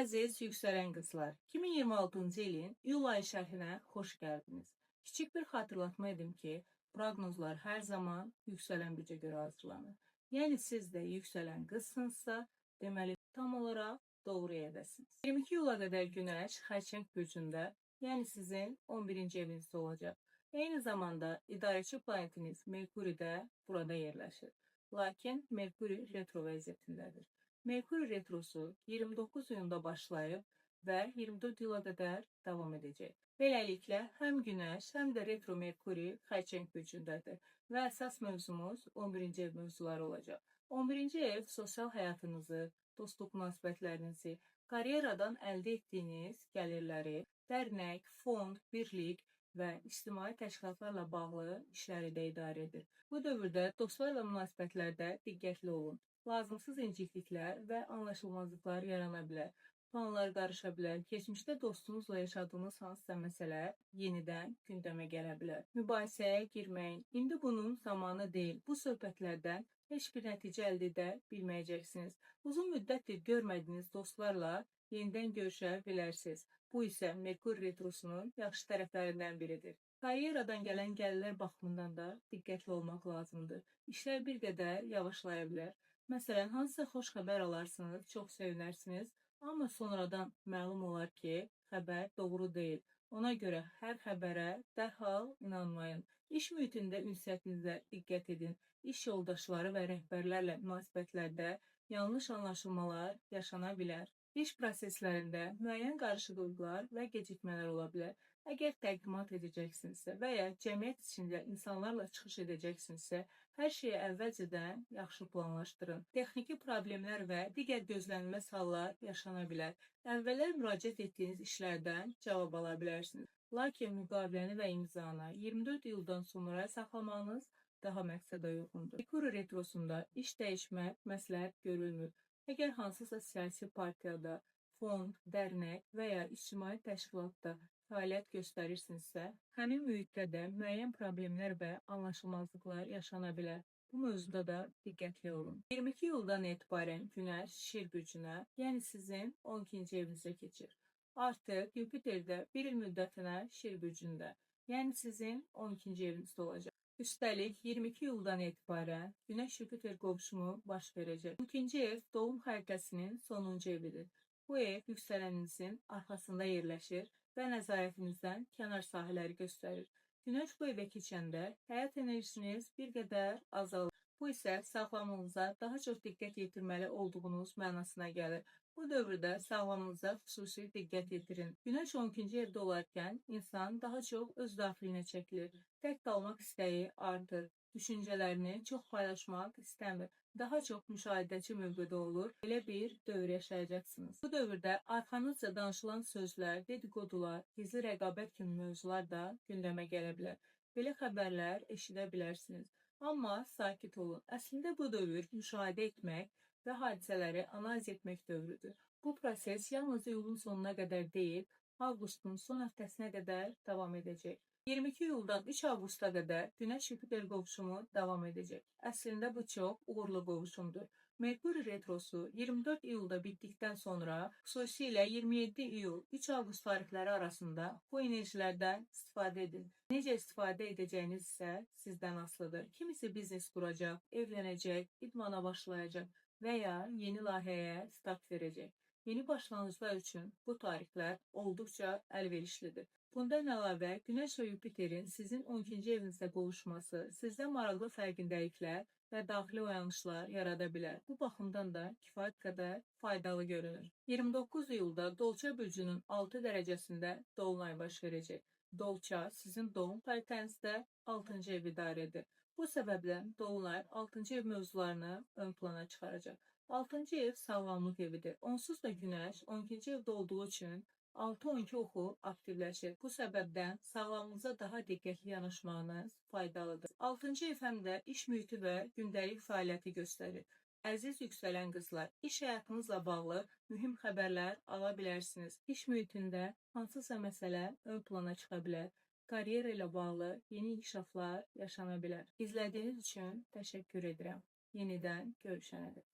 Əziz yüksələn qızlar, 2026-cı ilin iyul ayı şərhinə xoş gəldiniz. Kiçik bir xatırlatma edim ki, proqnozlar hər zaman yüksələn bircə görə hazırlanır. Yəni siz də yüksələn qızsınızsa, deməli tam olaraq doğru yerdəsiniz. 22 iyula qədər Günəş Xərçəng burcunda, yəni sizin 11-ci evinizdə olacaq. Eyni zamanda idarəçi planetiniz Merkuri də burada yerləşir. Lakin Merkuri retro vəziyyətindədir. Merkuri retrosu 29 iyunda başlayıb və 24 ila qədər davam edəcək. Beləliklə, həm Günəş, həm də retro Merkuri Xərçəng burcundadır və əsas mövzumuz 11-ci ev mövzuları olacaq. 11-ci ev sosial həyatınızı, dostluq münasibətlərinizi, karyeradan əldə etdiyiniz gəlirləri, dərnək, fond, birlik və ictimai təşkilatlarla bağlı işləri də idarə edir. Bu dövrdə dostlarla münasibətlərdə diqqətli olun. Lazımsız incikliklər və anlaşılmazlıqlar yarana bilər. Planlar qarışa bilər. Keçmişdə dostunuzla yaşadığınız hansısa məsələ yenidən gündəmə gələ bilər. Mübahisəyə girməyin. İndi bunun zamanı deyil. Bu söhbətlərdən heç bir nəticə əldə edə bilməyəcəksiniz. Uzun müddətdir görmədiyiniz dostlarla yenidən görüşə bilərsiniz. Bu isə Merkur retrosunun yaxşı tərəflərindən biridir. Karyeradan gələn gəlirlər baxımından da diqqətli olmaq lazımdır. İşlər bir qədər yavaşlaya bilər. Məsələn, hansısa xoş xəbər alarsınız, çox sevinərsiniz, amma sonradan məlum olar ki, xəbər doğru deyil. Ona görə hər xəbərə dərhal inanmayın. İş mühitində ünsiyyətinizə diqqət edin. İş yoldaşları və rəhbərlərlə münasibətlərdə yanlış anlaşılmalar yaşana bilər. İş proseslərində müəyyən qarışıqlıqlar və gecikmələr ola bilər. Əgər təqdimat edəcəksinizsə və ya cəmiyyət içində insanlarla çıxış edəcəksinizsə, hər şeyi əvvəlcədən yaxşı planlaşdırın. Texniki problemlər və digər gözlənilməz hallar yaşana bilər. Əvvəllər müraciət etdiyiniz işlərdən cavab ala bilərsiniz. Lakin müqaviləni və imzanı 24 ildən sonra saxlamanız daha məqsədə uyğundur. Merkuri retrosunda iş dəyişmək məsləhət görülmür. Əgər hansısa siyasi partiyada, fond, dərnək və ya ictimai təşkilatda fəaliyyət göstərirsinizsə, həmin mühitdə də müəyyən problemlər və anlaşılmazlıqlar yaşana bilər. Bu mövzuda da diqqətli olun. 22 iyuldan etibarən Günəş Şir burcuna, yəni sizin 12-ci evinizə keçir. Artıq Yupiter də bir il müddətinə Şir burcunda, yəni sizin 12-ci evinizdə olacaq. Üstəlik 22 iyuldan etibarən Günəş-Yupiter qovuşumu baş verəcək. 12-ci ev doğum xəritəsinin sonuncu evidir. Bu ev yüksələninizin arxasında yerləşir və nəzarətinizdən kənar sahələri göstərir. Günəş bu evə keçəndə həyat enerjiniz bir qədər azalır. Bu isə sağlamlığınıza daha çox diqqət yetirməli olduğunuz mənasına gəlir. Bu dövrdə sağlamlığınıza xüsusi diqqət yetirin. Günəş 12-ci evdə olarkən insan daha çox öz daxilinə çəkilir. Tək qalmaq istəyi artır. Düşüncələrini çox paylaşmaq istəmir. Daha çox müşahidəçi mövqedə olur. Belə bir dövr yaşayacaqsınız. Bu dövrdə arxanızca danışılan sözlər, dedikodular, gizli rəqabət kimi mövzular da gündəmə gələ bilər. Belə xəbərlər eşidə bilərsiniz. Amma sakit olun. Əslində bu dövr müşahidə etmək və hadisələri analiz etmək dövrüdür. Bu proses yalnız iyulun sonuna qədər deyil, avqustun son həftəsinə qədər davam edəcək. 22 iyuldan 3 avqusta qədər Günəş-Yupiter qovuşumu davam edəcək. Əslində bu çox uğurlu qovuşumdur. Merkuri retrosu 24 iyulda bitdikdən sonra xüsusilə 27 iyul 3 avqust tarixləri arasında bu enerjilərdən istifadə edin. Necə istifadə edəcəyiniz isə sizdən asılıdır. Kimisi biznes quracaq, evlənəcək, idmana başlayacaq və ya yeni layihəyə start verəcək. Yeni başlanğıclar üçün bu tarixlər olduqca əlverişlidir. Bundan əlavə, Günəş və Yupiterin sizin 12-ci evinizdə qovuşması sizdə maraqlı fərqindəliklər və daxili oyanışlar yarada bilər. Bu baxımdan da kifayət qədər faydalı görünür. 29 iyulda Dolça burcunun 6 dərəcəsində dolunay baş verəcək. Dolça sizin doğum xəritənizdə 6-cı ev idarə edir. Bu səbəblə dolunay 6-cı ev mövzularını ön plana çıxaracaq. 6-cı ev sağlamlıq evidir. Onsuz da Günəş 12-ci evdə olduğu üçün 6-12 oxu aktivləşir. Bu səbəbdən sağlamlığınıza daha diqqətli yanaşmağınız faydalıdır. 6-cı ev həm də iş mühiti və gündəlik fəaliyyəti göstərir. Əziz yüksələn qızlar, iş həyatınızla bağlı mühüm xəbərlər ala bilərsiniz. İş mühitində hansısa məsələ ön plana çıxa bilər. Karyera ilə bağlı yeni inkişaflar yaşana bilər. İzlədiyiniz üçün təşəkkür edirəm. Yenidən görüşənədək.